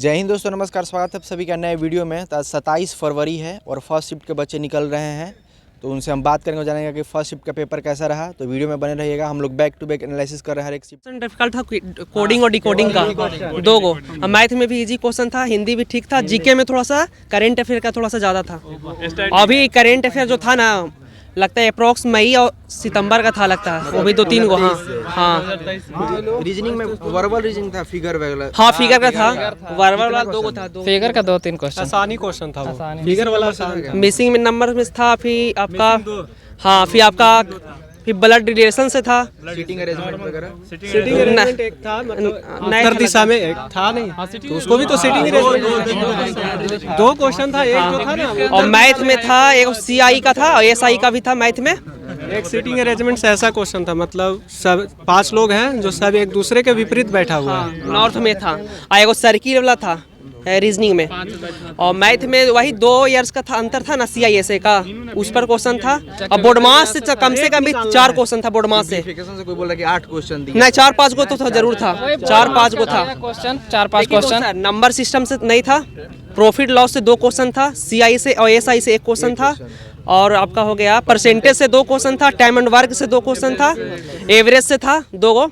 जय हिंद दोस्तों, नमस्कार। स्वागत है आप सभी का नए वीडियो में। तो 27 फरवरी है और फर्स्ट शिफ्ट के बच्चे निकल रहे हैं, तो उनसे हम बात करेंगे और जानेंगे कि फर्स्ट शिफ्ट का पेपर कैसा रहा। तो वीडियो में बने रहिएगा। हम लोग बैक टू बैक एनालिसिस कर रहे हैं हर एक शिफ्ट। डिफिकल्ट था कोडिंग और डिकोडिंग का दो गो। मैथ में भी इजी क्वेश्चन था, हिंदी भी ठीक था, जीके में थोड़ा सा करंट अफेयर का थोड़ा सा ज़्यादा था। अभी करंट अफेयर जो था ना, लगता है अप्रोक्स मई और सितंबर का था, लगता है वो भी 2-3 गो। हाँ रीजनिंग में वर्बल रीजनिंग था, फिगर वगैरह। हाँ फिगर का था, वर्बल वाला 2 गो था। फिगर का 2-3 क्वेश्चन आसानी क्वेश्चन था वो। फिगर वाला मिसिंग में नंबर में था, फिर आपका हाँ फिर आपका फिर ब्लड रिलेशन से था, सीटिंग अरेंजमेंट वगैरह। सीटिंग अरेंजमेंट एक था, उत्तर दिशा में एक था नहीं, तो उसको भी तो सीटिंग अरेंजमेंट 2 क्वेश्चन था, एक जो था ना। और मैथ में था एक सीआई का था और एसआई का भी था मैथ में। एक सीटिंग अरेंजमेंट से ऐसा क्वेश्चन था, मतलब सब 5 लोग हैं जो सब एक दूसरे के विपरीत बैठा हुआ है। नॉर्थ में था और एक सर्किल वाला था रीजनिंग में। और मैथ में वही 2 इयर्स का था, अंतर था ना CISA का, उस पर क्वेश्चन था। और बोर्डमास से कम भी 4 क्वेश्चन था बोर्डमास से। कोई बोल रहा कि 8 क्वेश्चन दिए, नहीं 4-5 गो तो जरूर था, 4-5 गो था क्वेश्चन, 4-5 क्वेश्चन। नंबर सिस्टम से नहीं था, प्रॉफिट लॉस से 2 क्वेश्चन था, CI से और SI से 1 क्वेश्चन था, और आपका हो गया परसेंटेज से 2 क्वेश्चन था, टाइम एंड वर्क से 2 क्वेश्चन था, एवरेज से था 2 गो,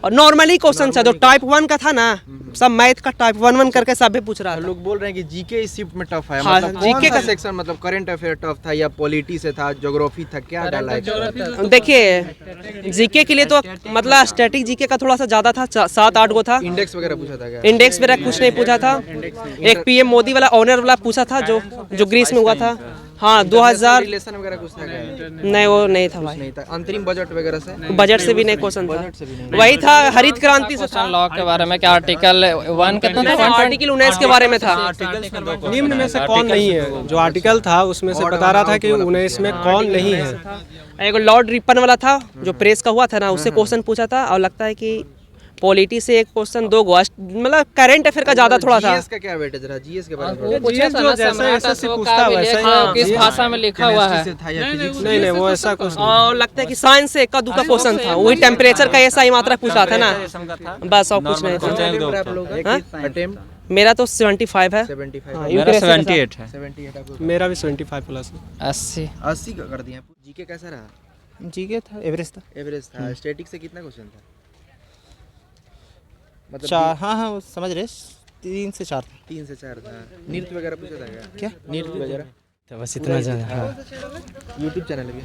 और नॉर्मली क्वेश्चन था। जो टाइप 1 का था ना, सब मैथ का टाइप 1 करके सब भी पूछ रहा था। लोग बोल रहे हैं कि जीके इस शिफ्ट में टफ है। हाँ, मतलब जीके का सेक्शन, मतलब करंट अफेयर टफ था या पॉलिटी से था, ज्योग्राफी था, क्या डाला है? देखिए जीके के लिए तो मतलब स्टैटिक जीके का थोड़ा सा ज्यादा था, 7-8 गो था। इंडेक्स वगैरह पूछा था क्या? इंडेक्स वगैरह कुछ नहीं पूछा था। एक PM मोदी वाला ऑनर वाला पूछा था, जो ग्रीस में हुआ था। हाँ 2000 रिलेशन वगैरह कुछ था क्या? नहीं वो नहीं था भाई। नहीं था। अंतरिम बजट वगैरह से? बजट से भी नहीं क्वेश्चन था, वही था हरित क्रांति से था। लॉ के बारे में क्या आर्टिकल 1 कितना था? आर्टिकल 19 के बारे में था। निम्न में से कौन नहीं है? जो आर्टिकल था उसमें से बता रहा था कि 19 में कौन नहीं है। एक लॉर्ड रिपन वाला था जो प्रेस का हुआ था ना, उससे क्वेश्चन पूछा था। और लगता है कि पॉलिटी से 1 क्वेश्चन 2 गो, मतलब करंट अफेयर का ज्यादा थोड़ा था। जीएस का क्या वेटेज रहा? जीएस के बारे में पूछा था ना, जैसे पूछता वैसा हाँ, किस भाषा में लिखा हुआ है। नहीं वो ऐसा कुछ नहीं। और लगता है कि साइंस से 1 का क्वेश्चन था, वही टेम्परेचर का SI मात्रा पूछा था ना, बस और कुछ नहीं था। मेरा तो 75 है। 75 मेरा 78 है। 78 आपको? मेरा भी 75 प्लस है। 80 का कर दिया। जीके कैसा रहा? जीके था, एवरेज था। एवरेज था। स्टैटिक से कितना क्वेश्चन था? मतलब 4। हाँ वो समझ रहे, 3 से 4 था। 3 से 4 था। नृत्य वगैरह पूछा था क्या? नृत्य वगैरह तो बस इतना जाना। हाँ यूट्यूब चैनल भी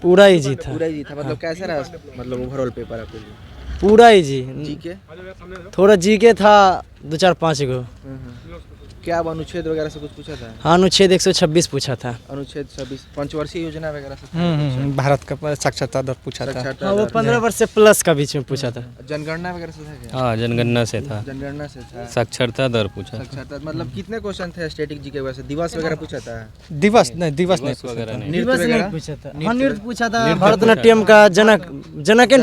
पूरा इजी था। पूरा ही था। मतलब कैसा रहा, मतलब ओवरऑल पेपर आपके लिए? पूरा इजी। जीके थोड़ा जीके था 2-4-5 गो। क्या अब अनुच्छेद वगैरह से कुछ पूछा था? हाँ अनुच्छेद 126 पूछा था। अनुच्छेद 26 पंचवर्षीय योजना वगैरह से भारत का साक्षरता दर पूछा था। हाँ वो 15 वर्ष से प्लस का बीच में पूछा था। जनगणना वगैरह से था क्या? हाँ जनगणना से था। जनगणना से था। साक्षरता दर पूछा। साक्षरता मतलब कितने क्वेश्चन थे स्टैटिक जीके वगैरह से? दिवस वगैरह पूछा था? दिवस नहीं वगैरह नहीं। नृत्य वगैरह पूछा था। हाँ नृत्य पूछा था, भरतनाट्यम का जनक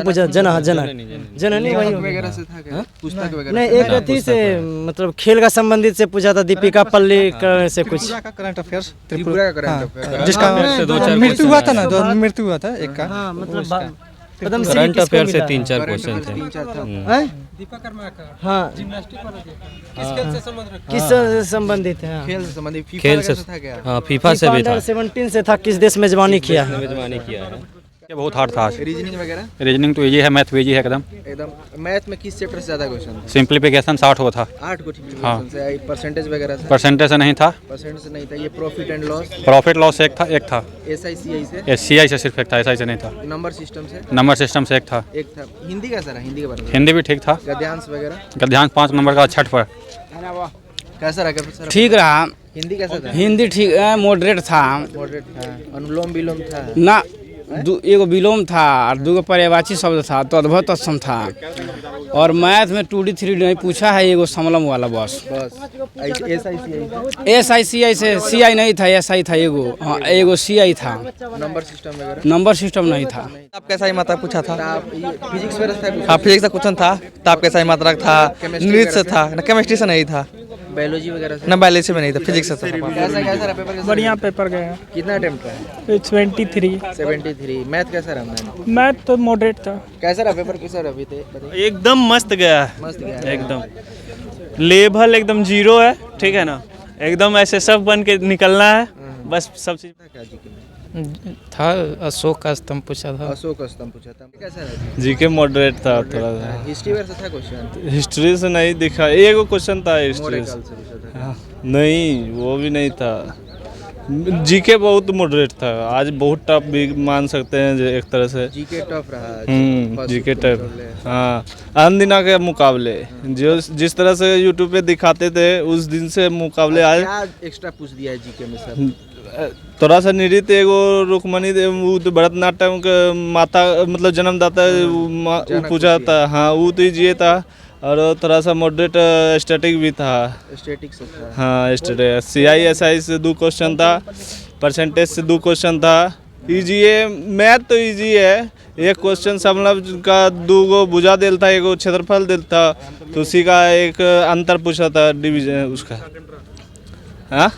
पूछा, जननी वही वगैरह से था क्या? पुस्तक वगैरह नहीं, एक अथी से मतलब खेल का संबंधित से पूछा था, दीपिका पल्ली से कुछ। करंट अफेयर्स त्रिपुरा का करंट अफेयर जिसका मृत्यु हुआ था ना, जो मृत्यु हुआ था एक का। हाँ मतलब करंट अफेयर से 3-4 क्वेश्चन थे। 3-4 था। हाँ किस से संबंधित है? खेल से संबंधित फीफा खेल वगैरह से से था क्या? हाँ फीफा से भी था। 17 से था, किस देश मेजबानी किया है? मेजबानी किया है। बहुत हार्ड था। रीजनिंग वगैरह रीजनिंग तो इजी है, मैथ भी इजी है एकदम। मैथ में किस चैप्टर से ज्यादा क्वेश्चन थे? सिंप्लीफिकेशन 60 हुआ था। 8 को सिंप्लीफिकेशन से। परसेंटेज वगैरह से? परसेंटेज से नहीं था। परसेंट से नहीं था। ये profit and loss? Profit loss से एक था। SICI से? SCI से सिर्फ एक था, SI से नहीं था। नंबर सिस्टम से? नंबर सिस्टम से एक था। हिंदी कैसा रहा? हिंदी के बारे में? हिंदी भी ठीक था। गद्यांश वगैरह? गद्यांश 5 नंबर का छठ पर। कैसा रहा सर? ठीक रहा। हिंदी कैसा था? हिंदी ठीक मॉडरेट था। मॉडरेट था। अनुलोम विलोम था? ना एगो विलोम था और 2 पर्यायवाची शब्द था, तो अद्भुत तत्सम था। और मैथ में 2D 3D नहीं पूछा है, एगो समलम वाला बस। SICI से CI नहीं था, SI था एगो। हाँ एगो CI था। नंबर सिस्टम वगैरह? नंबर सिस्टम नहीं था। ताप कैसा ही मात्रा पूछा था। फिजिक्स वगैरह था? हाँ फिजिक्स का क्वेश्चन था। ताप कैसा ही मात्रा था। नृत्य से था ना, केमिस्ट्री से नहीं था। बायोलॉजी वगैरह से? ना बायोलॉजी में नहीं था, फिजिक्स से था। कैसा रहा पेपर? बढ़िया पेपर गया। कितना अटेम्प्ट रहा? 73। मैथ कैसा रहा? मैथ तो मॉडरेट था। कैसा रहा पेपर? कैसा रहा? एकदम मस्त गया। मस्त गया एकदम। लेवल एकदम जीरो है, ठीक है ना, एकदम ऐसे सब बन के निकलना है, बस सब चीज। क्या जीके में? था अशोक का स्तंभ पूछा था। अशोक स्तंभ पूछा था, कैसा रहा? जीके मॉडरेट था थोड़ा सा, हिस्ट्री वर्ष था क्वेश्चन, हिस्ट्री से नहीं दिखा, एक क्वेश्चन था हिस्ट्री मोरे से, काल से पूछा था। नहीं वो भी नहीं था। जीके बहुत मॉडरेट था, आज बहुत टफ भी मान सकते हैं जो एक तरह से। जीके टफ रहा। जीके टफ, हाँ, आन दिना के मुकाबले जो जिस तरह से यूट्यूब पे दिखाते थे उस दिन से मुकाबले आज क्या एक्स्ट्रा पूछ दिया है जीके में सर? थोड़ा सा नृत्य, एगो रुक्मणी वो तो भरतनाट्यम के माता मतलब जन्मदाता वो पूछा था, हाँ वो तो ये था, और थोड़ा सा मॉडरेट स्टैटिक भी था। स्टैटिक से था। हाँ स्टैटिक, CISI से 2 क्वेश्चन था, परसेंटेज से 2 क्वेश्चन था। इजी है, मैथ तो इजी है, एक क्वेश्चन मतलब का 2 गो भुजा दिल था, एक क्षेत्रफल दिल था, तो उसी का एक अंतर पूछा था डिवीजन उसका। हाँ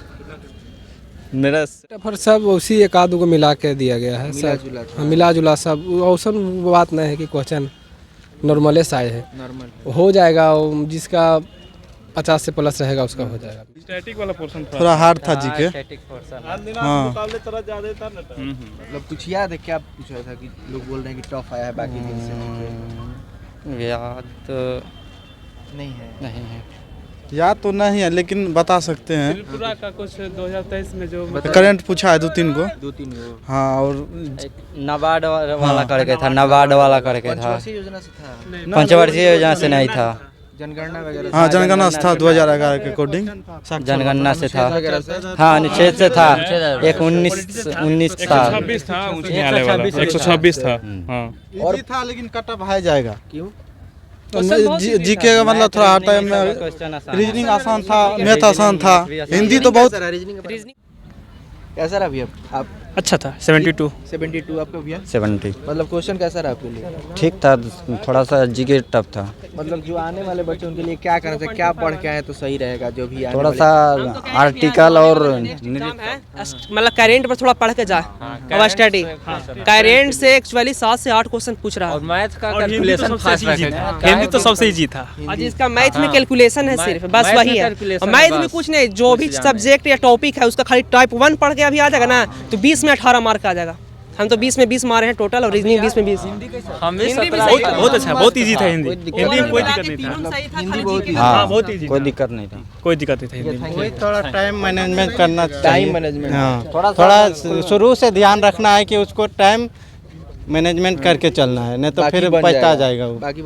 मेरा पर सब उसी एक आध को मिला के दिया गया है, सब मिला जुला सब, औसन बात नहीं है कि क्वेश्चन नॉर्मले से आए हैं, नॉर्मल हो जाएगा, जिसका 50 से प्लस रहेगा उसका हो जाएगा। स्टैटिक वाला पोर्शन था, थोड़ा हार्ड था जीके। हाँ मुकाबले थोड़ा ज्यादा था ना। मतलब कुछ याद है क्या पूछा था कि लोग बोल रहे हैं कि टफ आया है बाकी दिन से? याद नहीं है। नहीं है। याद तो नहीं है लेकिन बता सकते हैं। त्रिपुरा का कुछ 2023 में जो करंट पूछा है 2-3 को। 2-3 गो। हाँ, और नाबार्ड वाला करके था, नाबार्ड वाला करके था, पंचवर्षीय योजना से था, पंचवर्षीय योजना से नहीं था, जनगणना वगैरह। हाँ, जनगणना से था 2011 के अकॉर्डिंग। जनगणना से था, वगैरह से। हाँ अनुच्छेद से था, एक 19 था, 126 था, उच्च न्यायालय वाला 126 था। हाँ और था लेकिन कट ऑफ है जाएगा। क्यों? जीके का मतलब थोड़ा हार्ड टाइम में, रीजनिंग आसान था, मैथ आसान था, हिंदी तो बहुत। रीजनिंग कैसा रहा भैया आप? अच्छा था। 72 आपका भैया? 70 मतलब क्वेश्चन कैसा रहा आपके लिए? ठीक था, थोड़ा सा जीके टफ था। मतलब जो आने वाले बच्चे उनके लिए क्या करना चाहिए, क्या पढ़ के आए तो सही रहेगा? जो भी आने थोड़ा वाले- सा आर्टिकल और मतलब करेंट पर थोड़ा पढ़ के जा, और स्टडी करेंट से एक्चुअली 7 से 8 क्वेश्चन पूछ रहा है, मैथ का कैलकुलेशन फास्ट रखेगा। हिंदी तो सबसे इजी था। और जिसका मैथ में कैलकुलेशन है सिर्फ, बस वही है। और मैथ में कुछ नहीं, जो भी सब्जेक्ट या टॉपिक है उसका खाली टाइप 1 पढ़ के अभी आ जाएगा ना, तो 20 में 18 मार्क आ जाएगा। हम तो 20 में 20 मारे हैं टोटल, और रीजनिंग 20 में 20। हम भी बहुत अच्छा, बहुत इजी था हिंदी। हिंदी में कोई दिक्कत नहीं था। हिंदी बहुत ही- हाँ, बहुत इजी, कोई दिक्कत नहीं था। कोई दिक्कत नहीं था हिंदी में। वही थोड़ा टाइम मैनेजमेंट करना चाहिए। Time management. हाँ, थोड़ा शुरू से ध्यान रखना है कि उसको टाइम मैनेजमेंट करके चलना है, नहीं तो बाकी फिर बन पछता जाएगा। जाएगा वो। बाकी